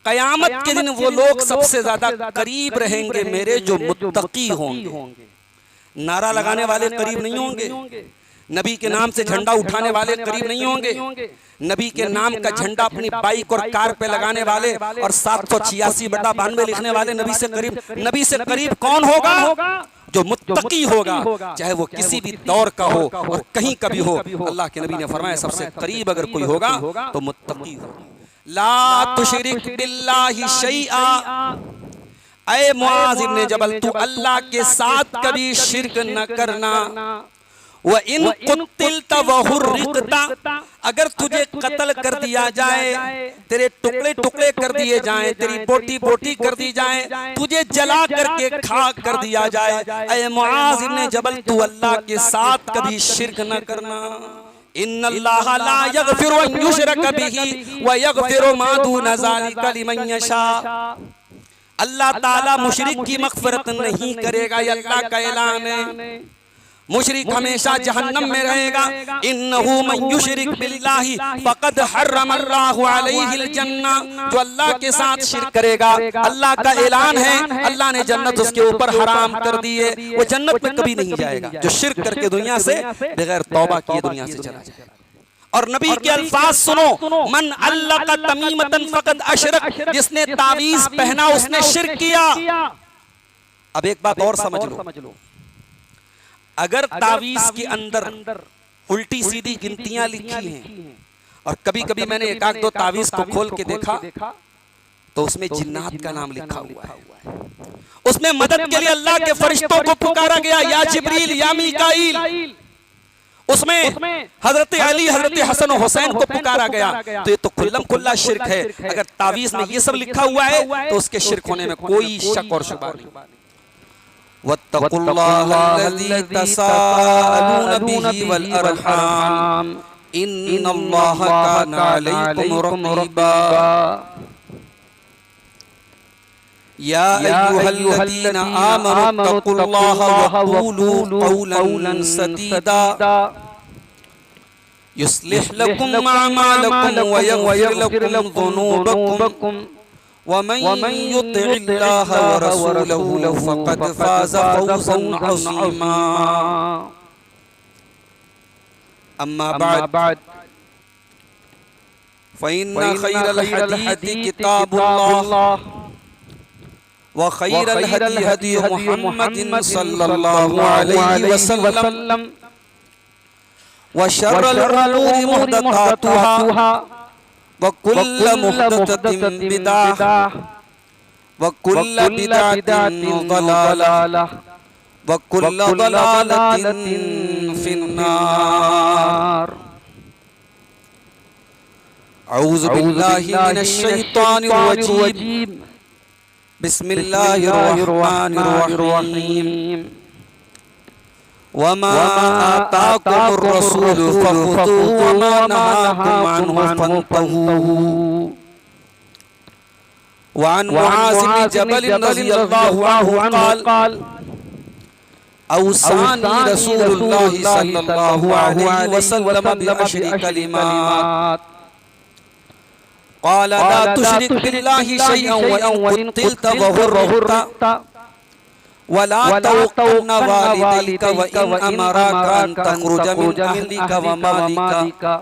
कयामत के दिन वो लोग सबसे ज्यादा करीब रहेंगे मेरे जो मुत्तकी होंगे। नारा लगाने वाले करीब नहीं होंगे, नबी के नाम से झंडा उठाने वाले करीब नहीं होंगे, नबी के नाम का झंडा अपनी बाइक और कार पे लगाने वाले और 786/92 लिखने वाले नबी से करीब कौन होगा? जो मुत्तकी होगा, चाहे वो किसी भी दौर का हो और कहीं का भी हो। अल्लाह के नबी ने फरमाया सबसे करीब अगर कोई होगा तो मुत्तकी होगा। ला तुशरिक बिल्लाहि शैआ, ऐ मुआज़ इब्न जबल तू अल्लाह के साथ कभी शिर्क न करना। व इन कुतिलता व हुर्रिकता, अगर तुझे कत्ल कर दिया जाए, तेरे टुकड़े टुकड़े कर दिए जाएं, तेरी बोटी बोटी कर दी जाए, तुझे जला करके खाक कर दिया जाए, ऐ मुआज़ इब्न जबल तू अल्लाह के साथ कभी शिर्क न करना। इन्नल्लाह ला यगफिरु अन युशरक बिही व यगफिरु मा दून ज़ालिका लिमन यशा। अल्लाह ताला मुशरिक की मग़फ़िरत नहीं करेगा, ये अल्लाह का ऐलान है। मुशरिक हमेशा जहन्नम में रहेगा। इन्नहु मन युशरिक बिल्लाहि फ़क़द हर्रमल्लाहु अलैहिल जन्ना, जो अल्लाह के साथ शिर्क करेगा, अल्लाह का ऐलान है, अल्लाह ने जन्नत उसके ऊपर हराम कर दी है, वो जन्नत में कभी नहीं जाएगा। जो शिर्क करके दुनिया से बगैर तौबा किए दुनिया से चला जाएगा। और नबी के अल्फाज सुनो, मन अल्लक़ तमीमतन फ़क़द अशरक, जिसने तावीज़ पहना उसने शिर्क किया। अब एक बात और समझ लो, अगर तावीज़ के अंदर उल्टी सीधी गिनतियां लिखी हैं, और कभी कभी मैंने एक आध दो तावीज़ को खोल के देखा तो उसमें जिन्नात का नाम लिखा हुआ है। उसमें मदद के लिए अल्लाह के फरिश्तों को पुकारा गया, या जिब्रील या मीकाईल। उसमें हजरत अली, हजरत हसन और हुसैन को पुकारा गया। तो ये तो खुल्लम खुल्ला शिर्क है। अगर तावीज़ में ये सब लिखा हुआ है तो उसके शिर्क होने में कोई शक और शुबा नहीं। वत्तकुल्लाहल्लज़ी तसाअलून बिही वल अरहाम इन्नल्लाहा काना अलैकुम रक़ीबा। या अय्युहल्लज़ीना आमनु तक़ुल्लाहा वक़ूलू क़ौलन सदीदा युस्लिह लकुम अअमालकुम व यग़फिर लकुम ज़ुनूबकुम वमन युतिइल्लाह व रसूलहु फ़क़द फ़ाज़ फ़ौज़न अज़ीमा। अम्मा बाद फ़इन्न ख़ैरल हदीथि किताबुल्लाह व ख़ैरल हदी हदी मुहम्मदिन सल्लल्लाहु अलैहि वसल्लम व शर्रल उमूरि मुहदसातुहा व कुल्लु मुहदसतिन बिदअह व कुल्लु बिदअतिन ज़लालह व कुल्लु ज़लालतिन फिन्नार। औज़ु बिल्लाहि मिनश शैतानिर रजीम। बिस्मिल्लाहिर्रहमानिर्रहीम। वमा आताकुमुर रसूलु फ़ख़ुज़ूहु वमा नहाकुम अन्हु फ़न्तहू। वअन मुआज़ बिन जबल रज़ियल्लाहु अन्हु क़ाल औसानी रसूलुल्लाहि सल्लल्लाहु अलैहि वसल्लम बिअश्रि कलिमात क़ाल ला तुशरिक बिल्लाहि शैअन व इन क़ुतिल्त व हुर्रिक़्त वला तउक़्क़िन वालिदैक व इन अमराका अन तख़रुज मिन अहलिका व मालिका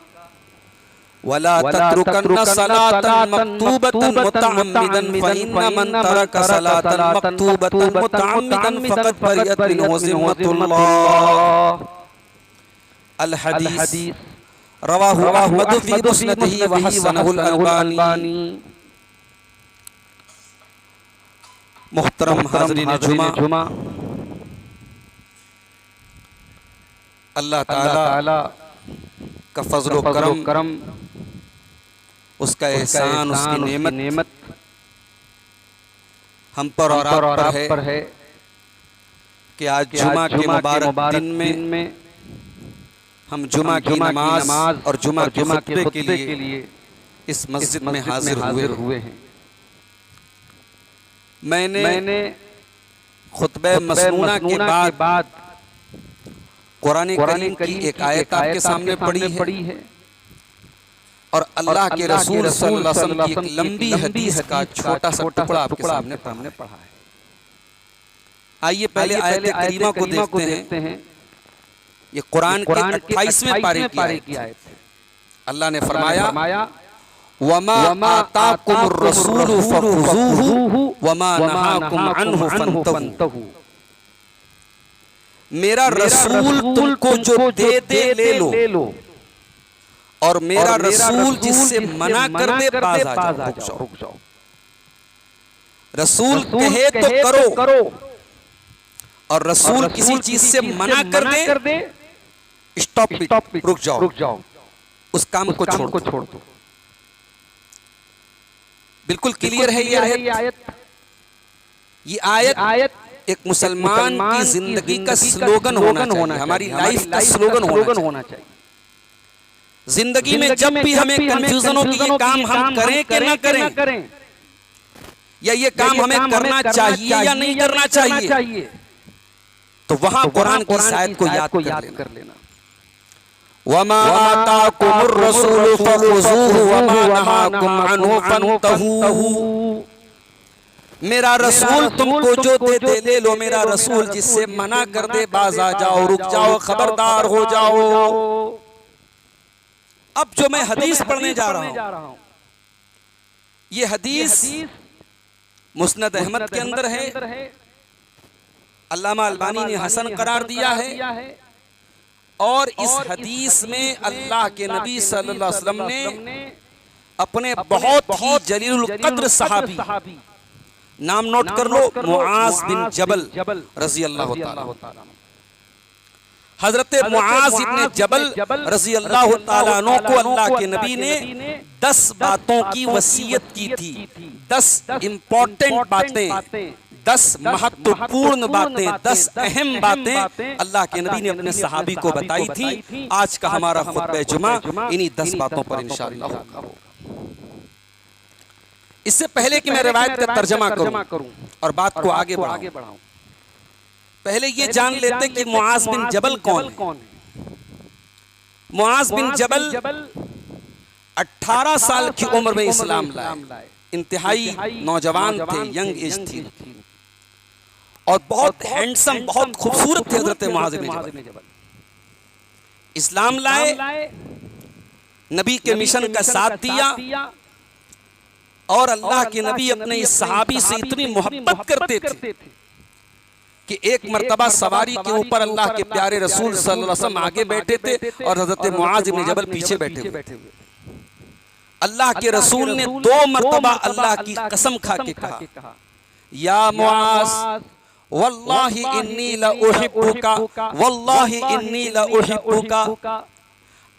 वला तत्रुकन्न सलातन मक्तूबतन मुतअम्मिदन फ़इन्न मन तरक सलातन मक्तूबतन मुतअम्मिदन फ़क़द बरिअत मिन्हु ज़िम्मतुल्लाह। अल हदीस रवाहु अहमद फ़ी मुस्नदिही व हसनहुल अलबानी। मुहतरम हाज़रीन जुमा, अल्लाह ताला का फज़्ल व करम, उसका एहसान, उसकी नेमत हम पर और आप पर है कि आज जुमा के मुबारक दिन में हम जुमा की नमाज और जुमा के खुतबे के लिए इस मस्जिद में हाजिर हुए हैं। मैंने खुतबे मसनूना के बाद कुरान करीम की एक आयत आपके सामने पढ़ी है। और अल्लाह के रसूल सल्लल्लाहु अलैहि वसल्लम की एक लंबी हदीस का छोटा सा टुकड़ा आपके सामने पढ़ा है। आइए पहले आयत करीमा को देखते हैं। ये कुरान के 28वें पारे की आयत है। अल्लाह ने फरमाया वमा आताकुमुर रसूलु फखुज़ूहु वमा नहाकुम अन्हु फंतहू। मेरा रसूल तुमको जो दे दे ले लो, और मेरा रसूल जिससे मना कर दे बाज आ जाओ, रुक जाओ। रसूल कहे तो करो, और रसूल किसी चीज से मना कर दे, स्टॉप, रुक जाओ, उस काम को छोड़ दो। बिल्कुल क्लियर है ये आयत। ये आयत एक मुसलमान की जिंदगी का स्लोगन होना चाहिए, हमारी लाइफ का स्लोगन होना चाहिए। जिंदगी में जब भी हमें कंफ्यूजन हो कि ये काम हम करें कि ना करें, या ये काम हमें करना चाहिए या नहीं करना चाहिए, तो वहां कुरान की इस आयत को याद कर लेना। वमा आताकुमुर रसूलु फखुज़ूहु वमा नहाकुम अन्हु फंतहू। मेरा रसूल तुमको जो दे दे ले लो, मेरा रसूल जिससे मना कर दे बाज आ जाओ, रुक जाओ, खबरदार हो जाओ। अब जो मैं हदीस पढ़ने जा रहा हूं, ये हदीस मुस्नद अहमद के अंदर है। अल्लामा अलबानी ने हसन करार दिया है। और इस हदीस में अल्लाह के नबी सल्लल्लाहु अलैहि वसल्लम ने अपने बहुत ही जलीलुल कद्र सहाबी, नाम नोट कर लो, मुआज बिन जबल रजी अल्लाह ताला, हजरत मुआज इब्ने जबल रजी अल्लाह ताला अन्हु को अल्लाह के नबी ने 10 बातों की वसीयत की थी। 10 इंपॉर्टेंट बातें, 10 महत्वपूर्ण बातें, 10 अहम बातें अल्लाह के नबी ने अपने सहाबी को बताई थी। आज का हमारा खुतबा जुमा इन्हीं 10 बातों पर इंशाअल्लाह होगा। इससे पहले कि मैं रिवायत का तर्जमा करूं और बात को आगे बढ़ाऊं, पहले ये जान लेते कि मुआज बिन जबल कौन है। मुआज बिन जबल 18 साल की उम्र में इस्लाम लाए। इंतहाई नौजवान थे, यंग एज थी, और बहुत हैंडसम, बहुत खूबसूरत थे हजरत मुआज बिन जबल। इस्लाम लाए, नबी के मिशन का साथ दिया, और अल्लाह के नबी अपने इस सहाबी से इतनी मोहब्बत करते थे कि एक मर्तबा सवारी के ऊपर अल्लाह के प्यारे रसूल सल्लल्लाहु अलैहि वसल्लम आगे बैठे थे और हजरत मुआज इब्न जबल पीछे बैठे हुए। अल्लाह के रसूल ने 2 मर्तबा अल्लाह की कसम खा के कहा, या मुआज वल्लाहि इन्नी ला उहिब्बुका, वल्लाहि इन्नी ला उहिब्बुका।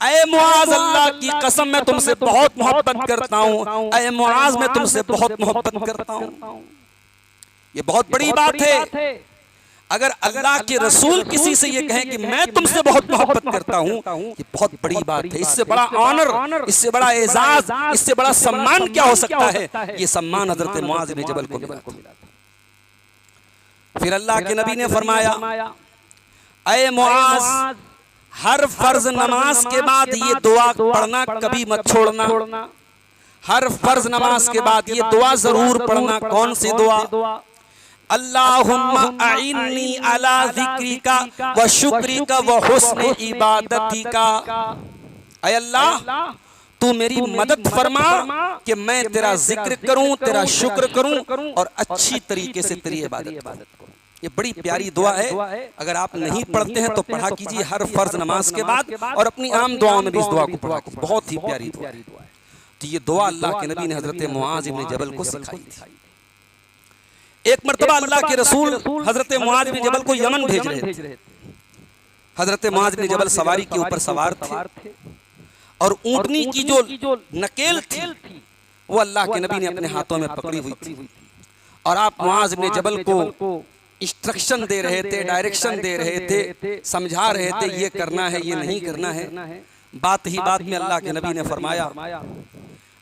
ऐ मुआज, अल्लाह की कसम मैं तुमसे बहुत मोहब्बत करता हूँ। ऐ मुआज, मैं तुमसे बहुत मोहब्बत करता हूँ। ये बहुत बड़ी बात है। अगर अल्लाह के रसूल किसी से ये कहें कि मैं तुमसे बहुत मोहब्बत करता हूँ, ये बहुत बड़ी बात है। इससे बड़ा ऑनर, इससे बड़ा एजाज, इससे बड़ा सम्मान क्या हो सकता है। ये सम्मान हजरत मुआज इब्न जबल को मिला। फिर अल्लाह के नबी ने फरमाया, ऐ मुआज, हर फर्ज नमाज के बाद ये दुआ पढ़ना कभी मत छोड़ना। हर फर्ज नमाज के बाद ये दुआ जरूर पढ़ना। कौन सी दुआ? अल्लाहुम्मा अइन्नी अला ज़िक्रिका व शुक्रिका व हुस्न इबादतिका। ऐ अल्लाह, तू मेरी मदद फरमा कि मैं तेरा जिक्र करूं, तेरा शुक्र करूं और अच्छी तरीके से तेरी इबादत करूं। ये बड़ी प्यारी दुआ है। अगर आप नहीं पढ़ते हैं तो पढ़ा कीजिए हर फर्ज नमाज के बाद, और अपनी आम दुआओं में भी इस दुआ को पढ़ा कीजिए। बहुत ही प्यारी दुआ है। तो ये दुआ अल्लाह के नबी ने हजरत मुआज इब्न जबल को सिखाई थी। एक मर्तबा अल्लाह के रसूल हजरत मुआज इब्न जबल को यमन भेज रहे थे। हजरत मुआज इब्न जबल सवारी के ऊपर सवार थे, और ऊंटनी की जो नकेल थी वो अल्लाह के नबी ने अपने हाथों में पकड़ी हुई थी। और आप मुआज इब्न जबल को इंस्ट्रक्शन दे रहे थे, डायरेक्शन दे रहे थे, समझा रहे थे ये करना है, ये नहीं करना है। बात ही बात में अल्लाह के नबी ने फरमाया,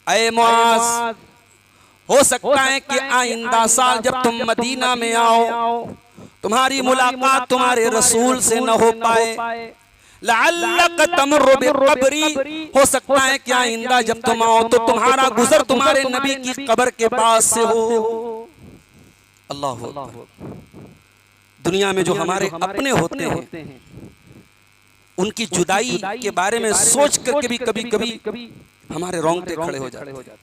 ऐ मुआज, हो सकता है कि आइंदा साल जब तुम मदीना में आओ तुम्हारी मुलाकात तुम्हारे रसूल से न हो पाए, लअल्लक तमर्रु बिक़ब्री, हो सकता है कि आइंदा जब तुम आओ तो तुम्हारा गुजर तुम्हारे नबी की कब्र के पास से हो। अल्लाह अकबर। दुनिया में जो हमारे अपने होते हैं उनकी जुदाई के बारे में सोच करके भी कभी कभी हमारे रोंगटे खड़े हो जाते हैं।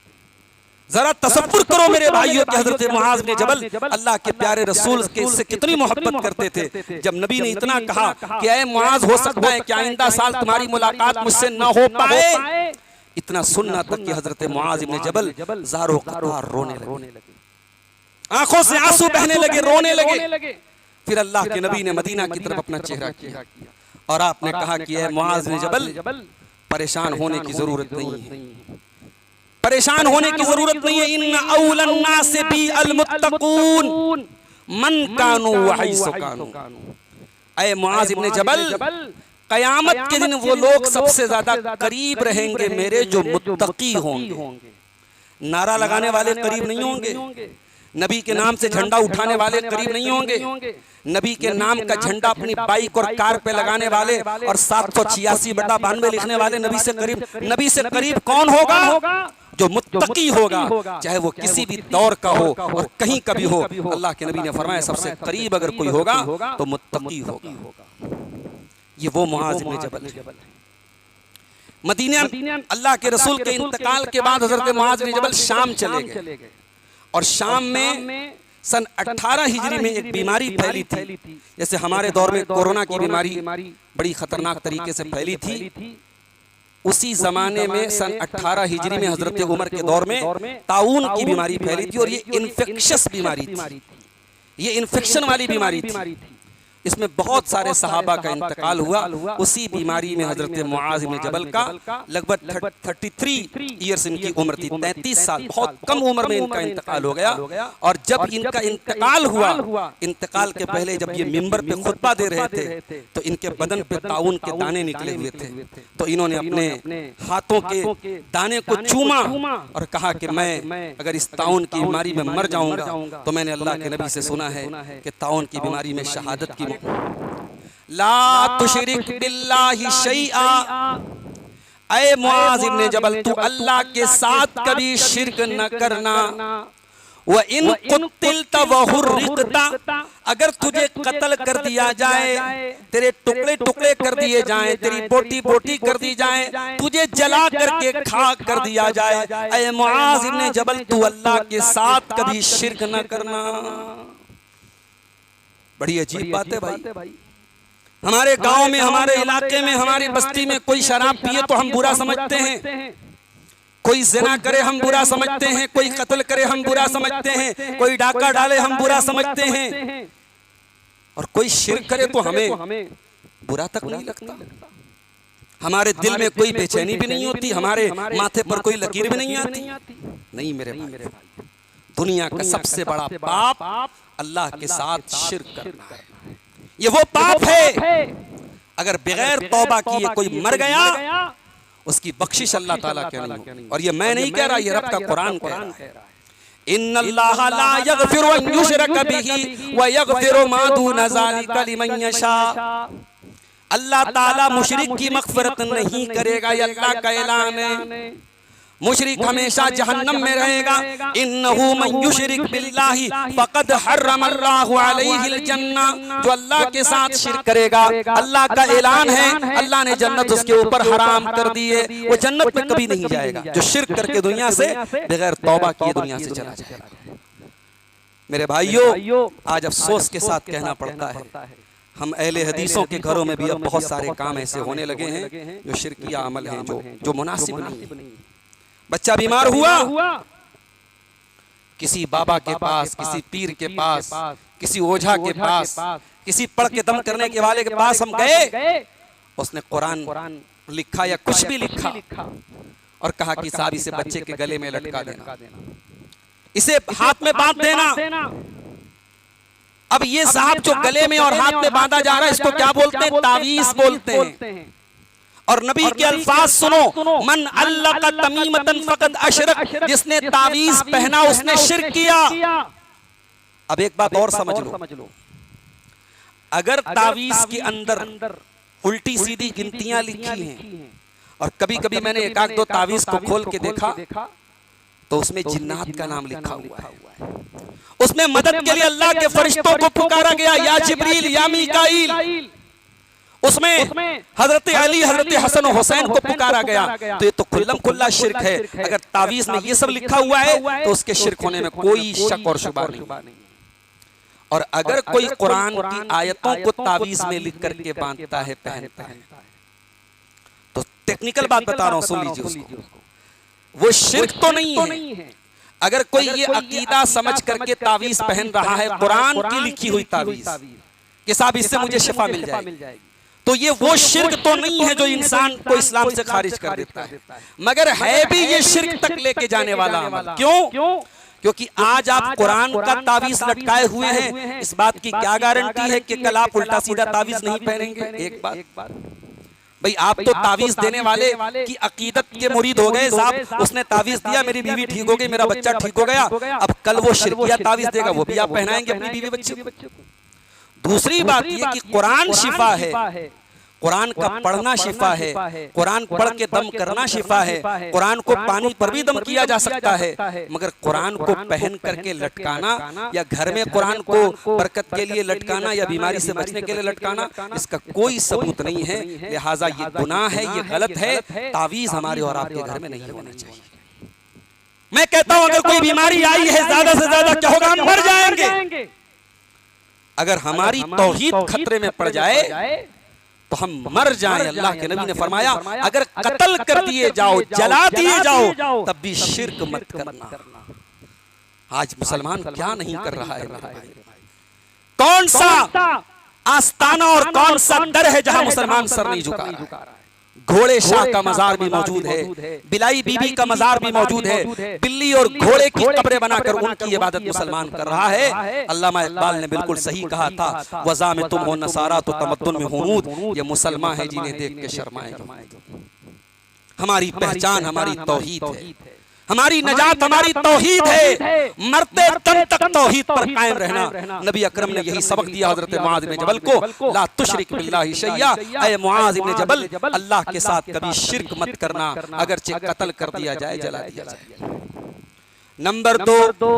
जरा तसव्वुर करो मेरे भाइयों कि हजरत मुआज बिन जबल अल्लाह के प्यारे रसूल के इससे कितनी मोहब्बत करते थे। जब नबी ने इतना कहा कि ऐ मुआज, हो सकता है कि आइंदा साल तुम्हारी मुलाकात मुझसे न हो पाए, इतना सुनना तक कि हजरत मुआज बिन जबल ज़ारो क़तार रोने लगे, आंखों से आंसू बहने लगे, रोने लगे। फिर अल्लाह के नबी ने मदीना की तरफ अपना चेहरा किया और आपने कहा कि ऐ मुआज बिन जबल, परेशान होने की जरूरत नहीं है, परेशान होने की जरूरत नहीं है। इन्ना औलन नास बी अल मुत्तकून मन कानू व हैसु कानू। ऐ मुआज इब्न जबल, कयामत के दिन वो लोग सबसे ज्यादा करीब रहेंगे मेरे जो मुत्तकी होंगे। नारा लगाने वाले करीब नहीं होंगे, नबी के नाम से झंडा उठाने वाले करीब नहीं होंगे, नबी के नाम का झंडा अपनी बाइक और कार पे लगाने वाले और 786/92 लिखने वाले नबी से करीब कौन होगा? जो मुत्तकी होगा, चाहे वो किसी भी दौर का हो और कहीं का भी हो। अल्लाह के नबी ने फरमाया सबसे करीब अगर कोई होगा तो मुत्तकी होगा। ये वो मुआज इब्न जबल है। मदीना अल्लाह के रसूल के इंतकाल के बाद हजरत मुआज इब्न जबल शाम चले गए और शाम में सन 18 हिजरी में एक बीमारी फैली थी। जैसे हमारे दौर में कोरोना की बीमारी बड़ी खतरनाक तरीके से फैली थी, उसी जमाने में सन 18 हिजरी में हजरत उमर के दौर में ताउन की बीमारी फैली थी और ये इन्फेक्शस बीमारी थी, ये इन्फेक्शन वाली बीमारी थी। इसमें बहुत सारे सहाबा का इंतकाल हुआ। उसी बीमारी में हजरत मुआज इब्न जबल का लगभग 33 ईयर्स इनकी उम्र थी, 33 साल, बहुत कम उम्र में इनका इंतकाल हो गया। और जब इनका इंतकाल हुआ, इंतकाल के पहले जब ये मिंबर पे खुतबा दे रहे थे तो इनके बदन पे ताउन के दाने निकले हुए थे। तो इन्होंने अपने हाथों के दाने को चूमा और कहा कि मैं अगर इस ताउन की बीमारी में मर जाऊंगा तो मैंने अल्लाह के नबी से सुना है कि ताउन की बीमारी में शहादत की ला तुशरिक बिल्लाहि शैआ। ऐ मुआज इब्न जबल, तू अल्लाह के साथ कभी शिर्क न करना। व इन कुतिलता व हुर्रिकता, अगर तुझे कत्ल कर दिया जाए, तेरे टुकड़े टुकड़े कर दिए जाएं, तेरी बोटी बोटी कर दी जाए, तुझे जला करके खाक कर दिया जाए, ऐ मुआज इब्न जबल तू अल्लाह के साथ कभी शिर्क न करना। बड़ी अजीब बात है भाई। हमारे गांव में, हमारे इलाके में, हमारी बस्ती में कोई शराब पिए तो हम बुरा समझते हैं, कोई ज़िना करे हम बुरा समझते हैं, कोई कत्ल करे हम बुरा समझते हैं, कोई डाका डाले हम बुरा समझते हैं, और कोई शिर्क करे तो हमें बुरा तक नहीं लगता। हमारे दिल में कोई बेचैनी भी नहीं होती, हमारे माथे पर कोई लकीर भी नहीं आती। नहीं मेरे भाई, दुनिया का सबसे बड़ा पाप अल्लाह के साथ शिर्क करना है। ये वो पाप है, अगर बगैर तौबा किए कोई मर गया उसकी बख्शिश अल्लाह ताला के नहीं। और ये मैं नहीं कह रहा, ये रब का कुरान कह रहा है। इन्नल्लाह ला यगफिरु अन युशरक बिही व यगफिरु मा दून ज़ालिका लिमन यशा। अल्लाह ताला मुशरिक की मग़फ़िरत नहीं करेगा, ये अल्लाह का ऐलान है। मुशरिक हमेशा जहन्नम में रहेगा। इन्नहु मन युशरिक बिल्लाहि फ़क़द हर्रमल्लाहु अलैहिल जन्नह, जो अल्लाह के साथ शिर्क करेगा, अल्लाह का ऐलान है, अल्लाह ने जन्नत उसके ऊपर हराम कर दी है, वो जन्नत में कभी नहीं जाएगा। जो शिर्क करके दुनिया से बगैर तौबा किए दुनिया से चला जाएगा। मेरे भाइयों, आज अफसोस के साथ कहना पड़ता है, हम अहले हदीसों के घरों में भी अब बहुत सारे काम ऐसे होने लगे हैं जो शिरकिया अमल हैं, जो मुनासिब नहीं। बच्चा बीमार हुआ, किसी बाबा के पास, किसी पीर के पास, किसी ओझा के पास, किसी पढ़ के दम करने के वाले के पास हम गए, उसने कुरान लिखा या कुछ भी लिखा और कहा कि साहब इसे बच्चे के गले में लटका देना, इसे हाथ में बांध देना। अब ये साहब जो गले में और हाथ में बांधा जा रहा है, इसको क्या बोलते हैं? तावीज बोलते हैं। और नबी के अल्फाज सुनो, मन अल्लक़ तमीमतन फ़क़द अशरक, जिसने तावीज पहना उसने शिर्क किया। अब एक बात और समझ लो, अगर तावीज के अंदर उल्टी सीधी गिनतियां लिखी हैं। और कभी कभी मैंने एक आध दो तावीज को खोल के देखा तो उसमें जिन्नात का नाम लिखा हुआ है। उसमें मदद के लिए अल्लाह के फरिश्तों को पुकारा गया, या जिब्रील या मीकाईल। उसमें हजरत अली, हजरत हसन और हुसैन को पुकारा गया। तो ये तो खुल्लम खुल्ला शिर्क है। अगर तावीज में ये सब लिखा हुआ है तो उसके शिर्क होने में कोई शक और शुबा नहीं। और अगर कोई कुरान की आयतों को तावीज में लिख करके बांधता है, पहनता है, तो टेक्निकल बात बता रहा हूं, सुन लीजिए उसको, वो शिर्क तो नहीं है। अगर कोई ये अकीदा समझ करके तावीज पहन रहा है, कुरान की लिखी हुई तावीज कि साहब इससे मुझे शिफा मिल जाएगी, तो ये वो शिर्क तो नहीं है जो इंसान को इस्लाम से खारिज कर देता है, मगर है भी ये शिर्क तक लेके जाने वाला अमल। क्यों? क्योंकि आज आप कुरान का तावीज लटकाए हुए हैं, इस बात की क्या गारंटी है कि कल आप उल्टा सीधा तावीज नहीं पहनेंगे? एक बात भाई, आप तो तावीज देने वाले की अकीदत के मुरीद हो गए। साहब उसने तावीज दिया, मेरी बीवी ठीक हो गई, मेरा बच्चा ठीक हो गया, अब कल वो शिरकिया तावीज देगा, वो भी आप पहनाएंगे अपनी बीवी बच्चे को। दूसरी बात ये कि कुरान शिफा है, कुरान का पढ़ना शिफा है, कुरान पढ़ के दम करना शिफा है, कुरान को पानी पर भी दम किया जा सकता है, मगर कुरान को पहन करके लटकाना या घर में कुरान को बरकत के लिए लटकाना या बीमारी से बचने के लिए लटकाना, इसका कोई सबूत नहीं है। लिहाजा ये गुनाह है, ये गलत है। तावीज हमारे और आपके घर में नहीं होना चाहिए। मैं कहता हूं अगर कोई बीमारी आई है, ज्यादा से ज्यादा क्या होगा? हम मर जाएंगे। अगर हमारी तौहीद खतरे में पड़ जाए तो हम मर जाएं। अल्लाह के नबी ने फरमाया, अगर कत्ल कर दिए जाओ, जला दिए जाओ, तब भी शिर्क मत करना। आज मुसलमान क्या नहीं कर रहा है? कौन सा आस्ताना और कौन सा दर है जहां मुसलमान सर नहीं झुका रहा है? घोड़े शाह का मजार भी मौजूद है, बिलाई बीबी का मजार भी मौजूद है, बिल्ली और घोड़े की कब्रें बनाकर उनकी इबादत मुसलमान कर रहा है। अल्लामा इकबाल ने बिल्कुल सही कहा था, वज़ा में तुम हो नसारा तो तमद्दुन में हुनूद, ये मुसलमान है जिन्हें देख के शर्माएंगे। हमारी पहचान हमारी तौहीद है, हमारी नजात हमारी तौहीद है। मरते दम तक तौहीद पर कायम रहना। नबी अकरम ने यही सबक दिया हजरत मुआज़ इब्न जबल को, ला तुशरिक बिल्लाहि शैया, ऐ मुआज़ इब्न जबल, अल्लाह के साथ कभी शिर्क मत करना, अगरचे कत्ल कर दिया जाए, जला दिया जाए। नंबर 2,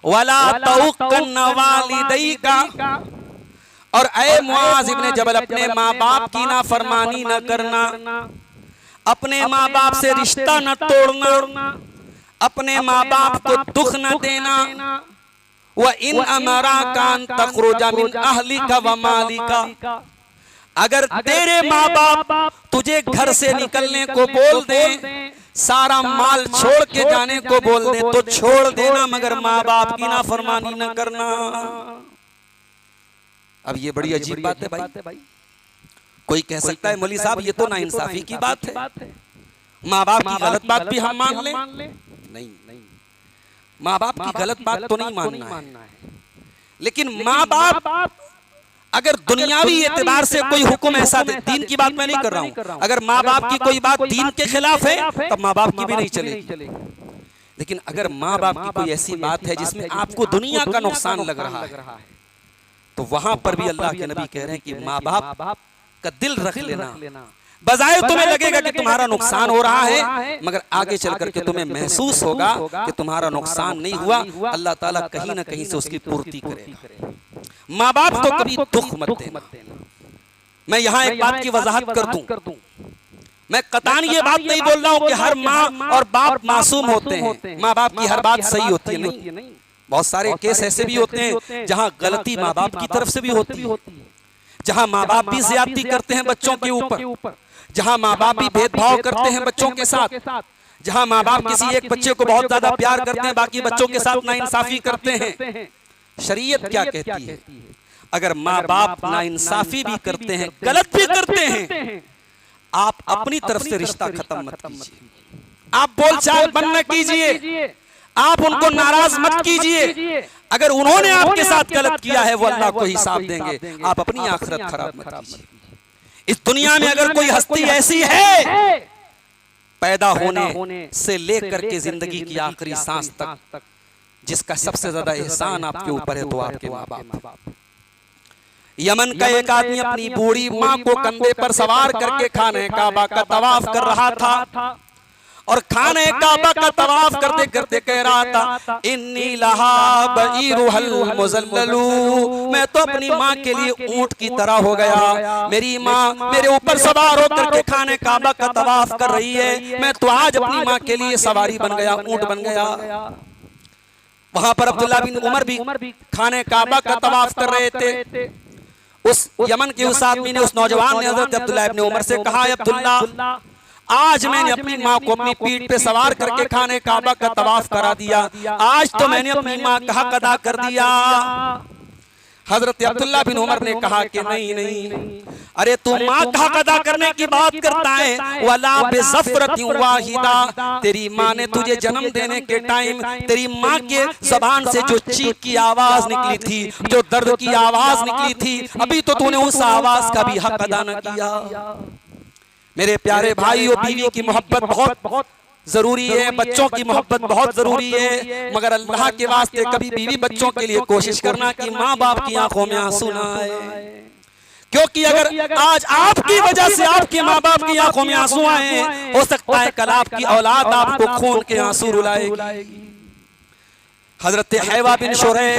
वला तउक्कन वालिदैका, और ऐ मुआज़ इब्न जबल अपने माँ बाप की नाफरमानी न करना, अपने माँ बाप से रिश्ता न तोड़ना, अपने माँ बाप को दुख न देना। व इन अमरा कान तखरुजा मिन अहलिका व मालिका, अगर तेरे माँ बाप तुझे घर से निकलने को बोल दे, सारा माल छोड़ के जाने को बोल दे, तो छोड़ देना, मगर माँ बाप की नाफरमानी न करना। अब ये बड़ी अजीब बात है भाई। कोई कह सकता है मौलवी साहब ये तो नाइंसाफी की बात है, माँ बाप की गलत बात भी हम मान लें। नहीं, माँ बाप की गलत बात तो नहीं मानना है, लेकिन माँ बाप अगर दुनियावी एतबार से कोई हुक्म ऐसा दे, दीन की बात मैं नहीं कर रहा हूँ, अगर माँ बाप की कोई बात दीन के खिलाफ है तब माँ बाप की भी नहीं चलेगी। लेकिन अगर माँ बाप की कोई ऐसी बात है जिसमें आपको दुनिया का नुकसान लग रहा है, तो वहां पर भी अल्लाह के नबी कह रहे हैं कि माँ बाप का दिल रख लेना। बजाय तुम्हें लगेगा कि तुम्हारा नुकसान हो रहा है, मगर आगे चल करके तुम्हें महसूस होगा कि तुम्हारा नुकसान नहीं हुआ, अल्लाह ताला कहीं ना कहीं से उसकी पूर्ति करेगा। माँ बाप को कभी दुख मत देना। मैं यहाँ एक बात की वजाहत कर दूं, मैं कतान ये बात नहीं बोल रहा हूँ कि हर माँ और बाप मासूम होते हैं, माँ बाप की हर बात सही होती है, नहीं। बहुत सारे केस ऐसे भी होते हैं जहाँ गलती माँ बाप की तरफ से भी होती है, जहां माँ बाप भी ज्यादती करते हैं बच्चों के ऊपर, जहां माँ बाप भी भेदभाव करते हैं बच्चों के साथ, जहां माँ बाप किसी एक बच्चे को बहुत ज्यादा प्यार करते हैं, बाकी बच्चों के साथ नाइंसाफी करते हैं। शरीयत क्या कहती है? अगर माँ बाप नाइंसाफी भी करते हैं, गलत भी करते हैं, आप अपनी तरफ से रिश्ता खत्म मत कीजिए, आप बोलचाल बंद न कीजिए, आप उनको नाराज मत कीजिए। अगर उन्होंने आपके साथ गलत किया है वो अल्लाह को हिसाब देंगे, आप अपनी आखिरत खराब मत कीजिए। इस दुनिया में अगर कोई हस्ती ऐसी है, पैदा होने से लेकर के जिंदगी की आखिरी सांस तक, जिसका सबसे ज्यादा एहसान आपके ऊपर है, तो आपके माँ बाप। यमन का एक आदमी अपनी बूढ़ी माँ को कंधे पर सवार करके खाने काबा का तवाफ कर रहा था और खाने काबा का तवाफ करते करते कह रहा था, इन्नी लहा बईरुहल मुज़ल्ललू, मैं तो अपनी माँ के लिए ऊंट की तरह हो गया। मेरी माँ मेरे ऊपर सवार होकर के खाने काबा का तवाफ कर रही है, मैं तो आज अपनी माँ के लिए सवारी बन गया, ऊंट बन गया। वहां पर अब्दुल्ला बिन उमर भी खाने काबा का तवाफ कर रहे थे। उस यमन के उस आदमी ने, उस नौजवान ने हज़रत अब्दुल्ला इब्न उमर से कहा, अब्दुल्ला आज मैंने अपनी माँ को अपनी पीठ पे सवार करके खाने काबा का तवाफ करा दिया, आज तो मैंने अपनी माँ का हक अदा कर दिया। हजरत अब्दुल्ला बिन उमर ने कहा कि नहीं, अरे तू माँ का हक अदा करने की बात करता है, वला बिज़फ़रतिन वाहिदा, तेरी माँ ने तुझे जन्म देने के टाइम तेरी माँ के ज़बान से जो चीख की आवाज निकली थी, जो दर्द की आवाज निकली थी, अभी तो तूने उस आवाज का भी हक अदा न किया। मेरे प्यारे भाइयों, बीवी की मोहब्बत बहुत जरूरी है, बच्चों की मोहब्बत बहुत जरूरी है, मगर अल्लाह के वास्ते कभी बीवी बच्चों के लिए कोशिश करना कि माँ बाप की आंखों में आंसू ना आए, क्योंकि अगर आज आपकी वजह से आपके माँ बाप की आंखों में आंसू आए, हो सकता है कल आपकी औलाद आपको खून के आंसू रुलाएगी। हजरत हैवा बिन शुरैह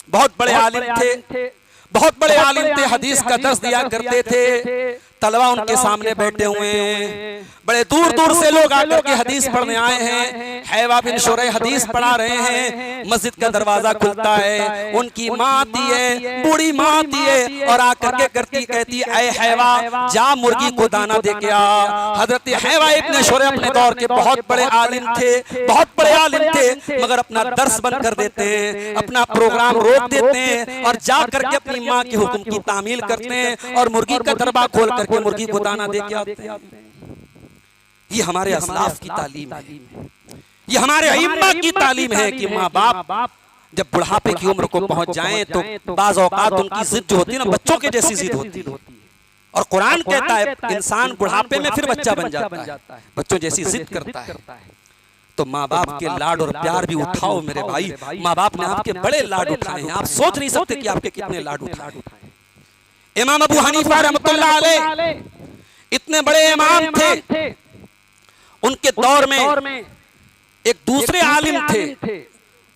बहुत बड़े आलिम थे, बहुत बड़े आलिम थे, हदीस का दर्स दिया करते थे। तलवा उनके सामने बैठे हुए हैं, बड़े दूर दूर से लोग आकर के हदीस पढ़ने आए हैं। हैवा बिन शुरैह हदीस पढ़ा रहे हैं, मस्जिद का दरवाजा खुलता है, उनकी माँ आती है, बूढ़ी माँ आती है और आकर के कहती है, ऐ हैवा जा मुर्गी को दाना दे के आ। हजरत हैवा इब्न शुरैह अपने दौर के बहुत बड़े आलिम थे, बहुत बड़े आलिम थे, मगर अपना दर्स बंद कर देते हैं, अपना प्रोग्राम रोक देते हैं और जा करके अपनी माँ के हुक्म की तामील करते हैं और मुर्गी का दरबा खोल करके मुर्गी को दाना दे के आते हैं। ये हमारे असलाफ की तालीम है, ये हमारे अइम्मा की तालीम है कि माँ बाप जब बुढ़ापे की उम्र को पहुंच जाएं तो बाज़ औक़ात उनकी जिद जो होती है ना, बच्चों के जैसी जिद होती है। और कुरान कहता है इंसान बुढ़ापे में फिर बच्चा बन जाता है, बच्चों जैसी जिद करता है। तो माँ बाप के लाड और प्यार भी उठाओ मेरे भाई। माँ बाप ने आपके बड़े लाड उठाए हैं, आप सोच नहीं सकते कि आपके कितने लाड उठाए। इमाम अबू हनीफा रहमतुल्लाह अलैह इतने बड़े इमाम थे, उनके दौर में एक दूसरे आलिम थे,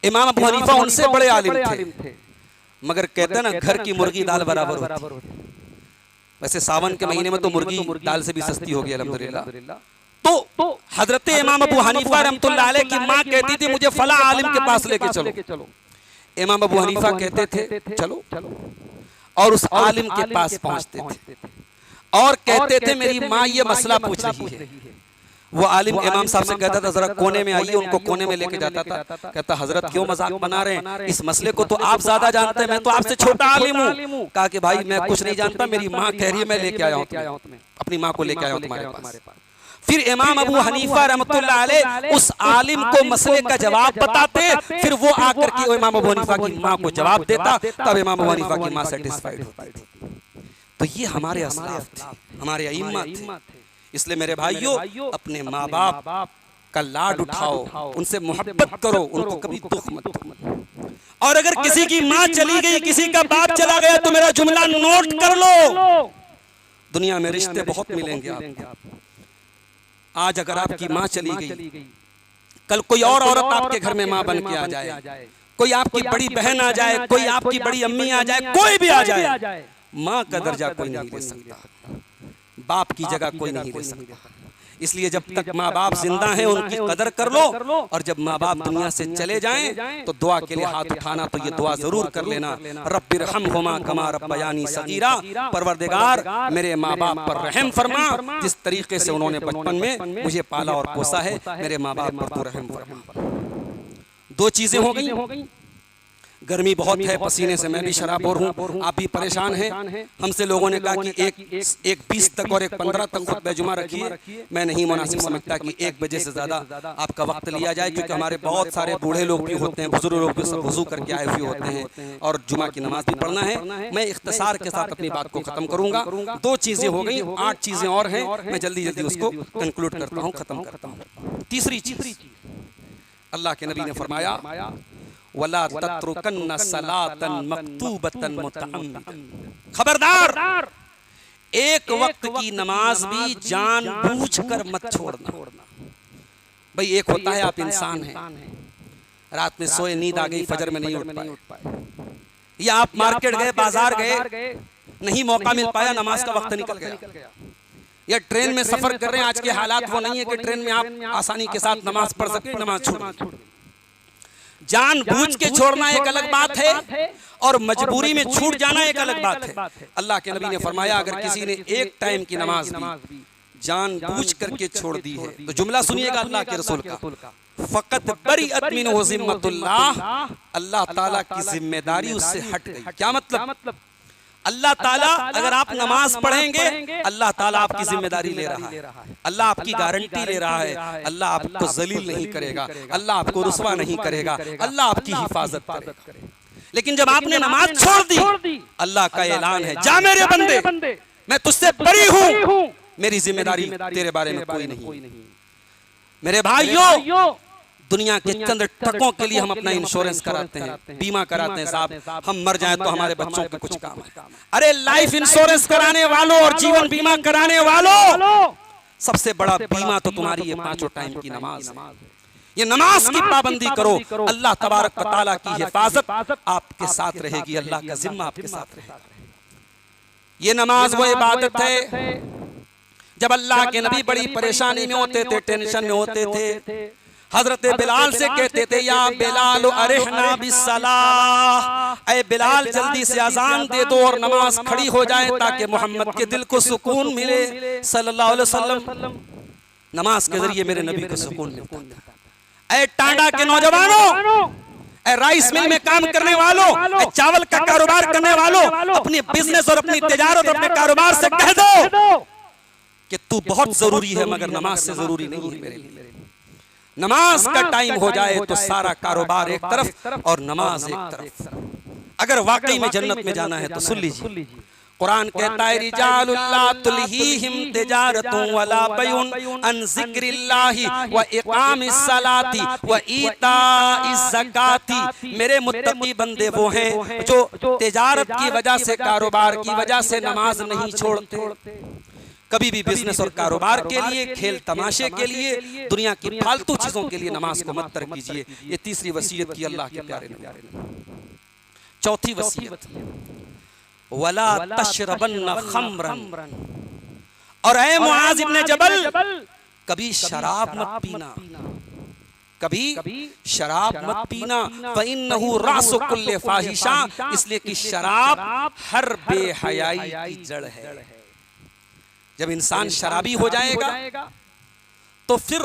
इमाम अबू हनीफा उनसे बड़े आलिम थे, मगर कहते हैं ना घर की मुर्गी दाल बराबर होती। वैसे सावन के महीने में तो मुर्गी दाल से भी सस्ती होगी अल्हम्दुलिल्लाह। तो हजरत इमाम अबू हनीफा रहमतुल्लाह अलैह की माँ कहती थी मुझे फला आलिम के पास लेके चलो। इमाम अबू हनीफा कहते थे चलो, और उस आलिम के पास पहुंचते थे और कहते थे मेरी माँ ये मसला पूछ रही है। वो आलिम इमाम साहब से कहता था जरा कोने में आइए, उनको कोने में लेके जाता था। कहता हजरत क्यों मजाक बना रहे हैं, इस मसले को तो आप ज्यादा जानते हैं, मैं तो आपसे छोटा आलिम हूँ। कहा कि भाई मैं कुछ नहीं जानता, मेरी माँ कह रही है मैं लेके आया हूँ, अपनी माँ को लेके आया हूँ तुम्हारे पास। फिर इमाम अबू हनीफा रहमतुल्लाह अलैह उस आलिम को मसले का जवाब बताते, फिर वो आकर के इमाम अबू हनीफा की माँ को जवाब देता, तब इमाम अबू हनीफा की माँ सेटिस्फाइड होती थी। तो ये हमारे असलाफ थे, हमारे अइम्मा थे। इसलिए मेरे भाइयों अपने माँ बाप का लाड उठाओ, उनसे मोहब्बत करो, उनको कभी दुख मत दो। और अगर किसी की माँ चली गई, किसी का बाप चला गया, तो मेरा जुमला नोट कर लो, दुनिया में रिश्ते बहुत मिलेंगे आपको। आज अगर आपकी माँ चली गई, कल कोई और औरत आपके घर में माँ बन के आ जाए, कोई आपकी बड़ी बहन आ जाए, कोई आपकी बड़ी अम्मी आ जाए, कोई भी आ जाए, माँ का दर्जा कोई नहीं ले सकता, बाप की जगह कोई नहीं ले सकता। इसलिए जब तक माँ बाप जिंदा हैं उनकी कदर कर लो, और जब माँ बाप दुनिया से चले जाएं तो दुआ के लिए हाथ उठाना, तो ये दुआ जरूर कर लेना, रब्बिरहमहुमा कमा रब्बयानी सगीरा, परवरदिगार मेरे माँ बाप पर रहम फरमा, जिस तरीके से उन्होंने बचपन में मुझे पाला और पोसा है, मेरे माँ बाप पर तो रहम फरमा। दो चीजें हो गई, गर्मी बहुत है, पसीने से मैं भी शराबोर हूँ, आप भी परेशान हैं। हमसे लोगों ने कहा कि एक 20 तक और एक 15 तक खुतबा जुमा रखिए। मैं नहीं मुनासिब समझता कि 1 बजे से ज़्यादा आपका वक्त लिया जाए, क्योंकि हमारे बहुत सारे बूढ़े लोग भी होते हैं, बुजुर्ग लोग भी सब वुज़ू करके आए हुए होते हैं और जुमा की नमाज भी पढ़ना है। मैं इख्तिसार के साथ अपनी बात को ख़त्म करूँगा। 2 चीज़ें हो गई, 8 चीज़ें और हैं, मैं जल्दी जल्दी उसको कंक्लूड करता हूँ, ख़त्म करता हूँ। तीसरी चीज़, अल्लाह के नबी ने फरमाया वला तत्रुकन्न सलातन मक्तूबतन मुतअम्मिदन। खबरदार, एक वक्त की नमाज भी जानबूझकर मत छोड़ना। भाई एक होता है आप इंसान हैं, रात में सोए, नींद आ गई, फजर में नहीं उठ पाए, या आप मार्केट गए, बाजार गए, नहीं मौका मिल पाया, नमाज का वक्त निकल गया, या ट्रेन में सफर कर रहे हैं, आज के हालात वो नहीं है कि ट्रेन में आप आसानी के साथ नमाज पढ़ सके, नमाज छोड़। जानबूझ के छोड़ना एक अलग बात है और मजबूरी में छूट जाना एक अलग बात है। अल्लाह के नबी ने फरमाया अगर किसी ने एक टाइम की नमाज भी जानबूझ करके छोड़ दी है, तो जुमला सुनिएगा अल्लाह के रसूल का, फकत बरीअत मिन्हु ज़िम्मतुल्लाह, अल्लाह ताला की जिम्मेदारी उससे हट गई। क्या मतलब? अल्लाह ताला अगर आप नमाज पढ़ेंगे, अल्लाह ताला आपकी जिम्मेदारी ले रहा है, अल्लाह आपकी गारंटी ले रहा है, अल्लाह आपको जलील नहीं करेगा, अल्लाह आपको रुसवा नहीं करेगा, अल्लाह आपकी हिफाजत करेगा। लेकिन जब आपने नमाज छोड़ दी, अल्लाह का ऐलान है, जा मेरे बंदे, मैं तुझसे बरी हूं, मेरी जिम्मेदारी तेरे बारे में कोई नहीं। मेरे भाइयों, दुनिया के चंद टकों के लिए हम अपना इंश्योरेंस कराते हैं, बीमा कराते हैं, साहब हम मर जाएं तो हमारे बच्चों के कुछ काम है। अरे लाइफ इंश्योरेंस कराने वालों और जीवन बीमा कराने वालों, सबसे बड़ा बीमा तो तुम्हारी ये 5 टाइम की नमाज है। ये नमाज की पाबंदी करो, अल्लाह तबारक व तआला की हिफाजत आपके साथ रहेगी, अल्लाह का जिम्मा आपके साथ रहेगा। ये नमाज वो इबादत है, जब अल्लाह के नबी बड़ी परेशानी में होते थे, टेंशन में होते थे, हजरत बिलाल से कहते थे, या बिलाल अरिहना बिस्सलाह, ऐ बिलाल जल्दी से अजान दे दो और नमाज खड़ी हो जाए ताकि मोहम्मद के दिल को सुकून मिले सल्लल्लाहु अलैहि वसल्लम। नमाज के जरिए मेरे नबी को सुकून मिलता था। ऐ टांडा के नौजवानों, ऐ राइस मिल में काम करने वालों, ऐ चावल का कारोबार करने वालों, अपनी बिजनेस और अपनी तिजारत और अपने कारोबार से कह दो कि तू बहुत जरूरी है मगर नमाज से जरूरी नहीं है मेरे लिए। नमाज का टाइम हो जाए तो सारा कारोबार एक तरफ और नमाज एक तरफ। अगर वाकई में जन्नत में जाना है तो सुन लीजिए, कुरान कहता है रिजालुल्ला तुल्हीहिम तिजारतुन वला बैउन अन जिक्रिल्लाहि व इकामिस सलाती व ईताइज ज़काती। मेरे मुत्तकी बंदे वो हैं जो तिजारत की वजह से, कारोबार की वजह से नमाज नहीं छोड़ते। कभी भी बिजनेस और कारोबार के लिए, खेल तमाशे के लिए, दुनिया की फालतू चीजों के लिए नमाज को मत तर्क कीजिए। ये तीसरी वसीयत की अल्लाह के प्यारे ने। चौथी वसीयत, वला तशरबन्न खम्रन, और ऐ मुआज़ इब्ने जबल, कभी शराब मत पीना, कभी शराब मत पीना। फ़इन्नहु रासु कुल्ले फाहिशा, इसलिए कि शराब हर बेहयाई की जड़ है। जब इंसान शराबी हो जाएगा तो फिर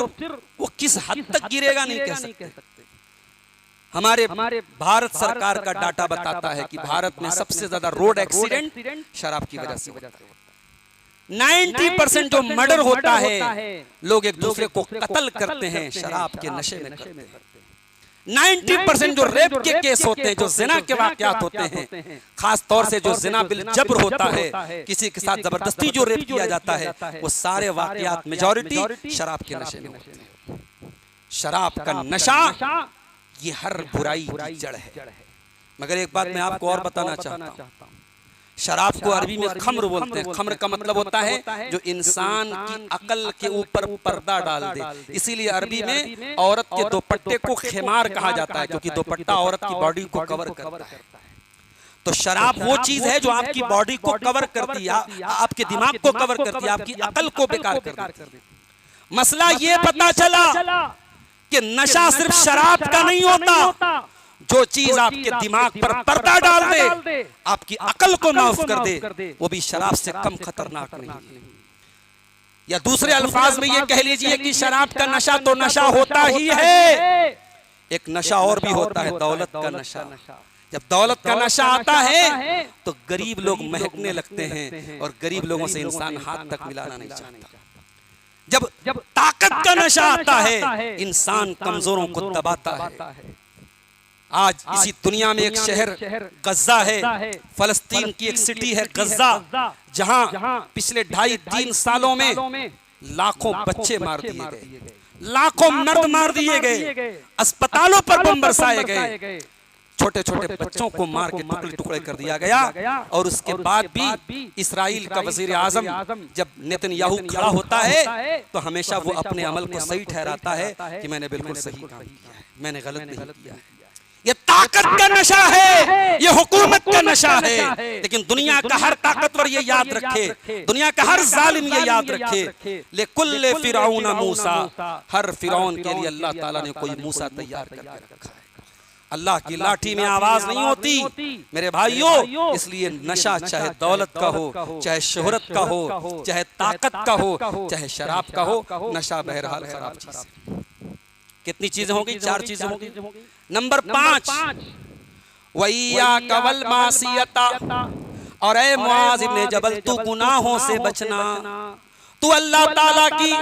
वो किस हद तक गिरेगा नहीं कह सकते। हमारे भारत सरकार का डाटा बताता है कि भारत में सबसे ज्यादा रोड एक्सीडेंट शराब की वजह से होता है। 90% जो मर्डर होता है, लोग एक दूसरे को कत्ल करते हैं शराब के नशे में करते हैं। 90% जो रेप के केस होते हैं, जो जिना के वाकयात होते हैं, खास तौर से जो जिना बिल जबर होता है, किसी के साथ जबरदस्ती जो रेप किया जाता है, वो सारे वाकयात मेजॉरिटी शराब के नशे में होते हैं। शराब का नशा ये हर बुराई की जड़ है। मगर एक बात मैं आपको और बताना चाहता हूँ, शराब को अरबी में खम्र बोलते हैं। खम्र का मतलब होता है जो इंसान की अकल के ऊपर पर्दा डाल दे। इसीलिए अरबी में औरत के दुपट्टे को खिमार कहा जाता है, क्योंकि दुपट्टा औरत की बॉडी को कवर करता है। तो शराब वो चीज है जो आपकी बॉडी को कवर करती है, आपके दिमाग को कवर करती है, आपकी अकल को बेकार कर देती है। मसला ये पता चला कि नशा सिर्फ शराब का नहीं होता, जो चीज आपके दिमाग पर पर्दा डाल दे, आपकी अकल को माफ कर दे, वो भी शराब से कम खतरनाक नहीं है। या दूसरे अल्फाज में ये कह लीजिए कि शराब का नशा तो नशा होता ही है, एक नशा और भी होता है, दौलत का नशा। जब दौलत का नशा आता है तो गरीब लोग महकने लगते हैं और गरीब लोगों से इंसान हाथ तक मिलाना नहीं चाहता। जब ताकत का नशा आता है, इंसान कमजोरों को दबाता है। आज इसी दुनिया में एक शहर गज़ा है, फलस्तीन की एक सिटी है गज़ा, जहां पिछले 2.5-3 सालों में लाखों बच्चे मार दिए गए, लाखों मर्द मार दिए गए, अस्पतालों पर बम बरसाए गए, छोटे छोटे बच्चों को मार के टुकड़े टुकड़े कर दिया गया। और उसके बाद भी इस्राइल का वजीर आजम जब नेतन्याहू खड़ा होता है तो हमेशा वो अपने अमल को सही ठहराता है कि मैंने बिल्कुल सही काम किया है, मैंने गलत नहीं किया है। ये ताकत का नशा है, ये हुकूमत का नशा है। लेकिन दुनिया का हर ताकतवर ये याद रखे, दुनिया का हर जालिम ये याद रखे, लेकुल्ले फिरौन मूसा, हर फिरौन के लिए अल्लाह ताला ने कोई मूसा तैयार करके रखा है। अल्लाह की लाठी में आवाज नहीं होती मेरे भाइयों। इसलिए नशा चाहे दौलत का हो, चाहे शोहरत का हो, चाहे ताकत का हो, चाहे शराब का हो, नशा बहरहाल खराब चीज है। कितनी चीजें हो गई? 4 चीजें हो गई। नंबर 5, वैया कवल मासियता, और ऐ मुआज इब्ने जबल तू गुनाहों से बचना, तू अल्लाह ताला की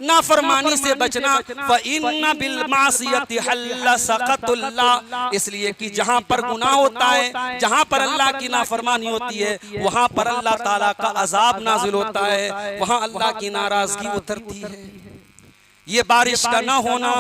नाफरमानी से बचना। फ़इन्न बिल मासियति हल्ल सक़तुल्लाह, इसलिए कि जहां पर गुनाह होता है, जहां पर अल्लाह की नाफरमानी होती है, वहां पर अल्लाह ताला का अजाब नाजिल होता है, वहां अल्लाह की नाराजगी उतरती है। ये बारिश का ना होना,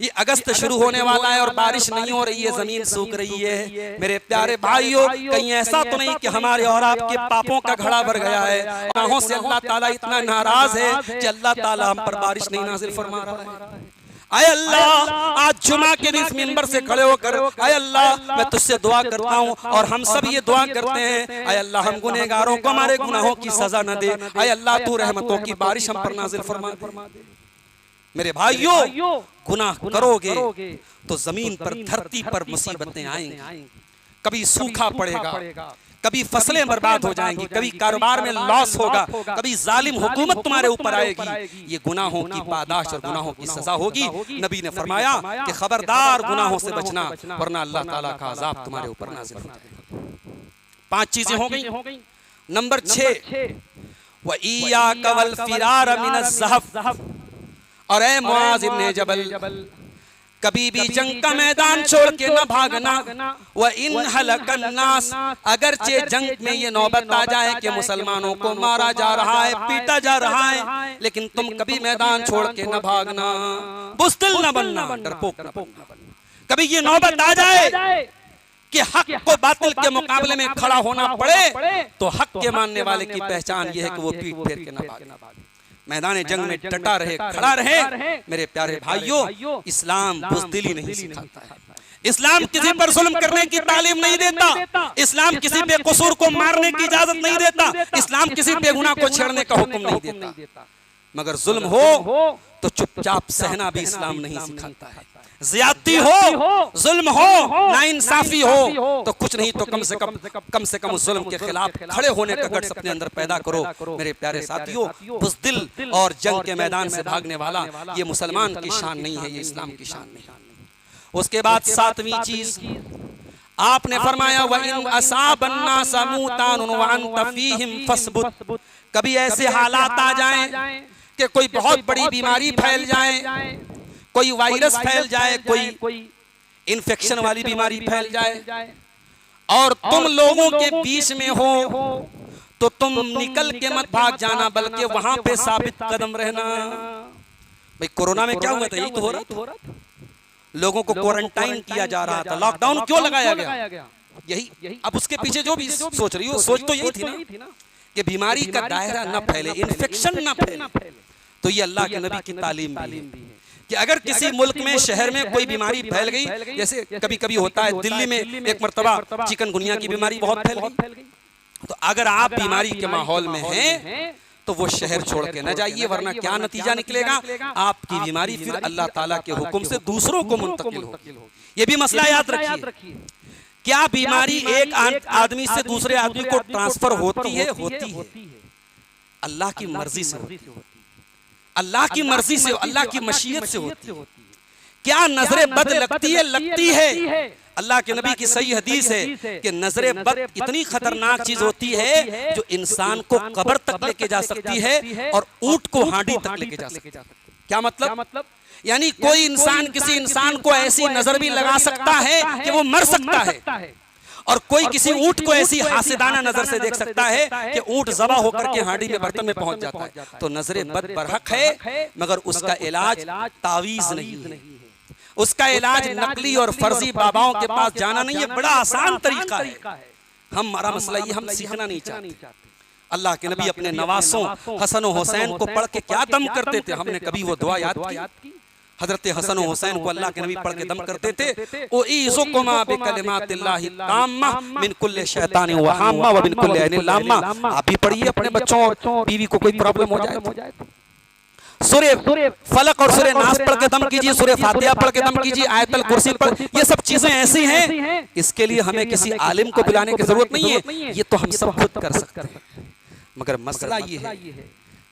ये अगस्त शुरू होने वाला है और बारिश नहीं हो रही है, जमीन सूख रही है। मेरे प्यारे भाइयों, कहीं ऐसा तो नहीं कि हमारे और आपके पापों का घड़ा भर गया है, गुनाहों से अल्लाह ताला इतना नाराज है कि अल्लाह ताला हम पर बारिश नहीं नाजिल फरमा रहा है। आय अल्लाह, आज जुमा के दिन इस मिंबर से खड़े होकर आय अल्लाह मैं तुझसे दुआ करता हूँ, और हम सब ये दुआ करते हैं, आय अल्लाह हम गुनहगारों को हमारे गुनाहों की सजा न दे, आय अल्लाह तू रहमतों की बारिश हम पर नाजिल फरमा दे। मेरे भाइयों, गुनाह करोगे तो जमीन पर, धरती पर मुसीबतें आएंगी, कभी सूखा पड़ेगा, कभी फसलें बर्बाद हो जाएंगी, कभी कारोबार में लॉस होगा, कभी जालिम हुकूमत तुम्हारे ऊपर आएगी। ये गुनाहों की पादाश और गुनाहों की सजा होगी। नबी ने फरमाया कि खबरदार गुनाहों से बचना, वरना अल्लाह ताला का अजाब तुम्हारे ऊपर नाज़िल हो जाएगा। 5 चीजें हो गई। नंबर 6, वइय्याका वल फिरार मिनज़ ज़हफ़, और ऐ मुआज़ इब्ने जबल कभी भी जंग का मैदान छोड़ के न भागना। व इन हलकन नास, अगरचे जंग में ये नौबत आ जाए कि मुसलमानों को मारा जा रहा है, पीटा जा रहा है, लेकिन तुम कभी मैदान छोड़ के न भागना, बुज़दिल न बनना, डरपोक न बनना। कभी ये नौबत आ जाए कि हक को बातिल के मुकाबले में खड़ा होना पड़े, तो हक के मानने वाले की पहचान ये है कि वो पीठ फेर के न भागे, मैदान जंग में डटा रहे, खड़ा रहे। मेरे प्यारे भाइयों, इस्लाम बुज़दिली नहीं सिखाता है, इस्लाम किसी पर जुल्म करने की तालीम नहीं देता, इस्लाम किसी बेकसूर को मारने की इजाजत नहीं देता, इस्लाम किसी बेगुनाह को छेड़ने का हुक्म नहीं देता। मगर जुल्म हो तो चुपचाप सहना भी इस्लाम नहीं सिखाता है। ज़्यादती हो, जुल्म हो, नाइंसाफी हो, तो कुछ नहीं तो कम से कम उस जुल्म के खिलाफ खड़े होने का गट्स अपने अंदर पैदा करो। मेरे प्यारे साथियों, बुज़दिल और जंग के मैदान से भागने वाला ये मुसलमान की शान नहीं है, ये इस्लाम की शान नहीं है। उसके बाद 7वीं चीज आपने फरमाया, व इन असाबन्ना समूतान व अंत फीहिम फस्बुत, कभी ऐसे हालात आ जाएं कि कोई बहुत बड़ी बीमारी फैल जाए, कोई वायरस फैल जाए, कोई इन्फेक्शन वाली बीमारी फैल जाए, और तुम लोगों के बीच में हो तो तुम निकल के मत भाग जाना, बल्कि वहां पे साबित कदम रहना। भाई कोरोना में क्या हुआ था? यही तो हो रहा था, लोगों को क्वारंटाइन किया जा रहा था, लॉकडाउन क्यों लगाया गया? यही। अब उसके पीछे जो भी सोच रही हो, सोच तो यही थी ना कि बीमारी का दायरा न फैले, इन्फेक्शन न फैले। तो ये अल्लाह के नबी की तालीम भी है कि अगर किसी मुल्क में, शहर में कोई बीमारी फैल गई, जैसे कभी कभी होता है, दिल्ली में एक मर्तबा चिकनगुनिया की बीमारी बहुत फैल गई, तो अगर आप बीमारी के माहौल में हैं तो वो शहर छोड़ के न जाइए, वरना क्या नतीजा निकलेगा? आपकी बीमारी फिर अल्लाह ताला के हुक्म से दूसरों को मुंतकिल होगी। ये भी मसला याद रखिए। क्या बीमारी एक आदमी से दूसरे आदमी को ट्रांसफर होती है? होती है, अल्लाह की मर्जी से होती है, अल्लाह की मर्जी से, अल्लाह की मशीयत से होती है। क्या नजरे बद लगती है? लगती है। अल्लाह के नबी की सही हदीस है कि नजरे बद इतनी खतरनाक चीज होती है जो इंसान को कब्र तक लेके जा सकती है और ऊंट को हांडी तक लेके जा सकती है। क्या मतलब? यानी कोई इंसान किसी इंसान को ऐसी नजर भी लगा सकता है कि वो मर सकता है, और कोई किसी ऊंट को ऐसी हासिदाना नजर से देख सकता है कि ऊंट ज़बा होकर के हांडी में, बर्तन में पहुंच जाता है। तो नजरे बद बरहक है, मगर उसका इलाज तावीज नहीं है, उसका इलाज नकली और फर्जी बाबाओं के पास जाना नहीं है, बड़ा आसान तरीका है। हमारा मसला ये, हम सीखना नहीं चाहते। अल्लाह के नबी अपने नवासों हसन और हुसैन को पढ़ के क्या दम करते थे, हमने कभी वो दुआ याद की? हजरत हसन और हुसैन को अल्लाह के नबी पढ़ के दम करते थे, ओ ईज़ुकुमा बिकलिमातिल्लाहि ताम्मा मिन कुल्li शैतानिन व हाम्मा व मिन कुल्li ऐनिन लाम्मा। आप भी पढ़िए अपने बच्चों और बीवी को कोई प्रॉब्लम हो जाए तो सूरह फलक और सूरह नास पढ़ के दम कीजिए, सूरह फातिहा पढ़ के दम कीजिए, आयतल कुर्सी पढ़। ये सब चीजें ऐसी हैं, इसके लिए हमें किसी आलिम को बुलाने की जरूरत नहीं है, ये तो हम सब खुद कर सकते हैं। मगर मसला ये है,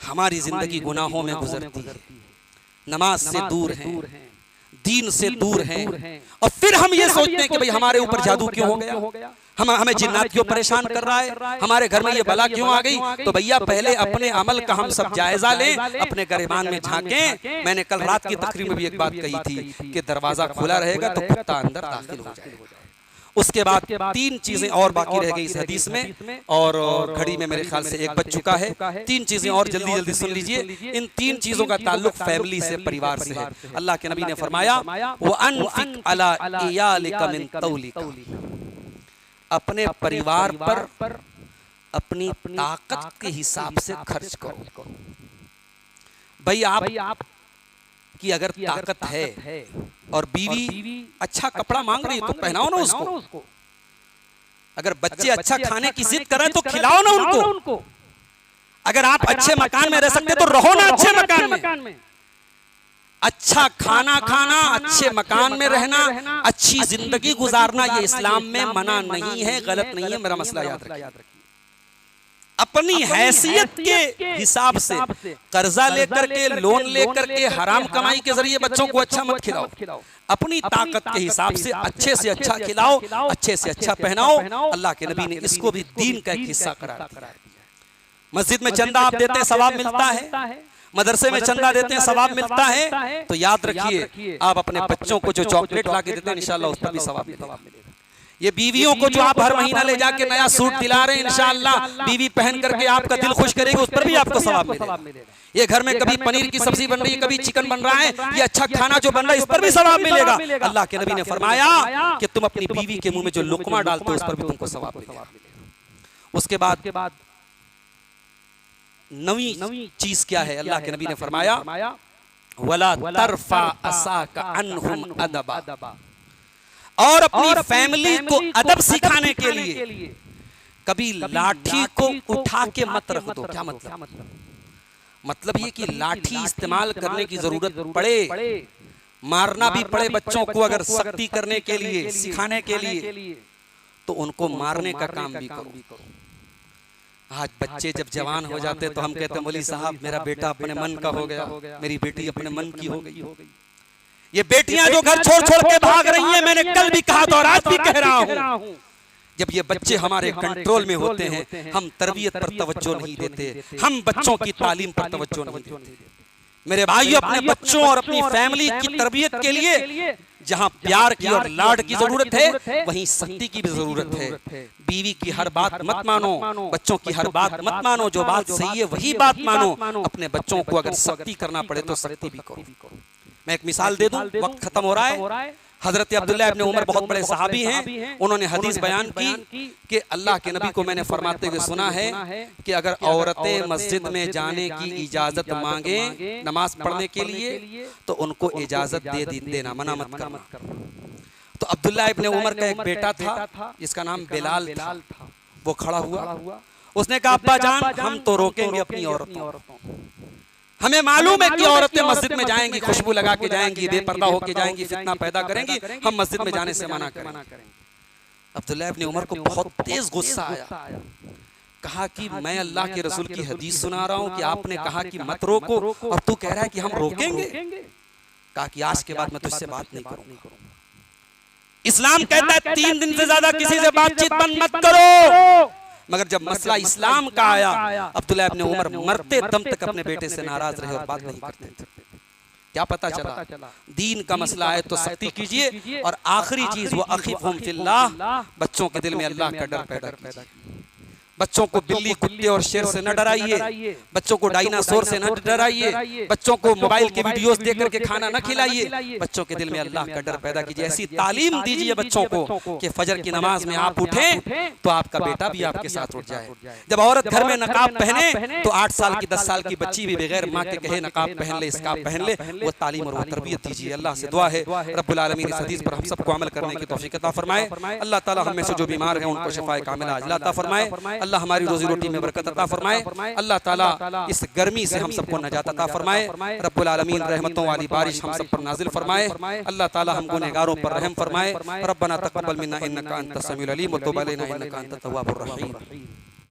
हमारी जिंदगी गुनाहों में गुजरती है, नमाज से दूर है, दीन से दूर है, और फिर हम ये सोचते हैं कि भाई हमारे ऊपर जादू क्यों हो गया, हमें जिन्नात क्यों परेशान कर रहा है, हमारे घर में ये बला क्यों आ गई। तो भैया पहले अपने अमल का हम सब जायजा लें, अपने गिरबान में झांकें। मैंने कल रात की तकरीर में भी एक बात कही थी कि दरवाजा खुला रहेगा तो कुत्ता अंदर दाखिल हो जाएगा। उसके बाद तीन चीजें और बाकी रह गई इस हदीस में, और घड़ी में मेरे ख्याल से एक बज चुका है। तीन चीजें और जल्दी जल्दी सुन लीजिए। इन तीन चीजों का ताल्लुक फैमिली से, परिवार से है। अल्लाह के नबी ने फरमाया, वो अनफिक अला इयालिका मिन तौलिका, अपने परिवार पर अपनी ताकत के हिसाब से खर्च करो। भाई आप की अगर ताकत है और बीवी अच्छा कपड़ा मांग रही है तो पहनाओ ना उसको। अगर बच्चे अच्छा खाने की जिद कर रहे हैं तो खिलाओ ना उनको। अगर आप अच्छे मकान में रह सकते तो रहो ना अच्छे मकान में। अच्छा खाना खाना, अच्छे मकान में रहना, अच्छी जिंदगी गुजारना, ये इस्लाम में मना नहीं है, गलत नहीं है। मेरा मसला याद रखिए। अपनी हैसियत के हिसाब से कर्जा लेकर के, लोन लेकर के, हराम कमाई के जरिए बच्चों को अच्छा मत खिलाओ। अपनी ताकत के हिसाब से अच्छा खिलाओ, अच्छे से अच्छा पहनाओ। अल्लाह के नबी ने इसको भी दीन का एक हिस्सा करार दिया। मस्जिद में चंदा आप देते हैं, सवाब मिलता है। मदरसे में चंदा देते हैं, सवाब मिलता है। तो याद रखिए, आप अपने बच्चों को जो चॉकलेट ला के देते हैं, इंशाअल्लाह उस पर भी सवाब मिलेगा। ये बीवियों को जो आप हर महीना ले जाके नया सूट दिला रहे हैं, इंशाअल्लाह बीवी पहन करके आपका दिल खुश करेगी, उस पर भी आपको सवाब मिलेगा। ये घर में कभी पनीर की सब्जी बन रही है, कभी चिकन बन रहा है, ये अच्छा खाना जो बन रहा है, इस पर भी सवाब मिलेगा। अल्लाह के नबी ने फरमाया कि तुम अपनी बीवी के मुंह में जो लुकमा डालते हो, उस पर भी तुमको सवाब मिलेगा। उसके बाद नवी चीज क्या है? अल्लाह के नबी ने फरमाया, वला तरफा असाका अन्हुम अदबा, और अपनी फैमिली को अदब सिखाने के लिए कभी लाठी को उठा के मत रख दो। क्या मतलब ये कि लाठी इस्तेमाल करने की जरूरत पड़े, मारना भी पड़े बच्चों को अगर सख्ती करने के लिए, सिखाने के लिए, तो उनको मारने का काम भी करो। आज बच्चे जब जवान हो जाते तो हम कहते हैं, मौलवी साहब मेरा बेटा अपने मन का हो गया, मेरी बेटी अपने मन की हो गई। ये बेटियां जो घर छोड़ के भाग रही हैं, मैंने कल भी कहा था और आज भी कह रहा हूं, जब ये बच्चे हमारे कंट्रोल में होते हैं, हम तरबियत पर तवज्जो नहीं देते, हम बच्चों की तालीम पर तवज्जो नहीं देते। मेरे भाइयों, अपने बच्चों और अपनी फैमिली की तरबियत के लिए जहां प्यार की और लाड की जरूरत है, वहीं सख्ती की भी जरूरत है। बीवी की हर बात मत मानो, बच्चों की हर बात मत मानो, जो बात सही है वही बात मानो। अपने बच्चों को अगर सख्ती करना पड़े तो सख्ती भी करो। मैं एक मिसाल दे दूं, वक्त खत्म हो रहा है। हजरत अब्दुल्लाह इब्ने उमर बहुत बड़े सहाबी हैं, उन्होंने हदीस बयान की कि अल्लाह के नबी को मैंने फरमाते हुए सुना है कि अगर औरतें मस्जिद में जाने की इजाजत मांगे नमाज पढ़ने के लिए, तो उनको इजाजत दे देना, मना मत करना। तो अब्दुल्लाह इब्ने उमर का एक बेटा था जिसका नाम बिलाल था। वो खड़ा हुआ, उसने कहा, अब्बा जान हम तो रोकेंगे अपनी औरतों, हमें मालूम है कि औरतें मस्जिद में जाएंगी, खुशबू लगा के जाएंगी, बेपर्दा होके जाएंगी, फितना पैदा करेंगी, हम मस्जिद में जाने से मना करेंगे। अब्दुल्लाह इब्ने उमर को बहुत तेज गुस्सा आया। कहा कि मैं अल्लाह के रसूल की हदीस सुना रहा हूं कि आपने कहा कि मत रोको, और तू कह रहा है कि हम रोकेंगे। कहा कि आज के बाद मैं तुझसे बात नहीं करूंगा। इस्लाम कहता है 3 दिन से ज्यादा किसी से बातचीत बंद मत करो। मगर जब मसला इस्लाम का आया, अब्दुल्लाह इब्ने उमर मरते दम तक अपने बेटे से नाराज रहे और बात नहीं करते थे। क्या पता चला? दीन का मसला है तो सख्ती कीजिए, और आखिरी चीज वो अखीफुम फिल्लाह, बच्चों के दिल में अल्लाह का डर पैदा कीजिए। बच्चों को बिल्ली, कुत्ते और शेर से न डराइए, बच्चों को डायनासोर से न डराइए, बच्चों को मोबाइल के वीडियोस देख करके खाना न खिलाइए। बच्चों के दिल में अल्लाह का डर पैदा कीजिए। ऐसी तालीम दीजिए बच्चों को कि फजर की नमाज में आप उठें तो आपका बेटा भी आपके साथ उठ जाए। जब औरत घर में नकाब पहने तो 8 साल की 10 साल की बच्ची भी बगैर माँ के कहे नकाब पहन ले, स्कार्फ पहन ले, वो तालीम और वो तरबियत दीजिए। अल्लाह से दुआ है रब्बुल आलमीन इस हदीस पर हम सबको अमल करने की तौफीक अता फरमाए। अल्लाह ताला हम में से जो बीमार हैं उनको शिफाए कामिला अजला अता फरमाए। अल्लाह हमारी रोजी रोटी में बरकत अता फरमाए। अल्लाह ताला इस गर्मी से हम सबको नजात अता फरमाए। रब्बुल आलमीन रहमतों वाली बारिश हम सब पर नाजिल फरमाए। अल्लाह ताला हम गुनहगारों पर रहम फरमाए। रब्बना तक़ब्बल मिन्ना इन्नका अंतस समीउल अलीम व तुब अलैना इन्नका अंतत तव्वाबुर रहीम।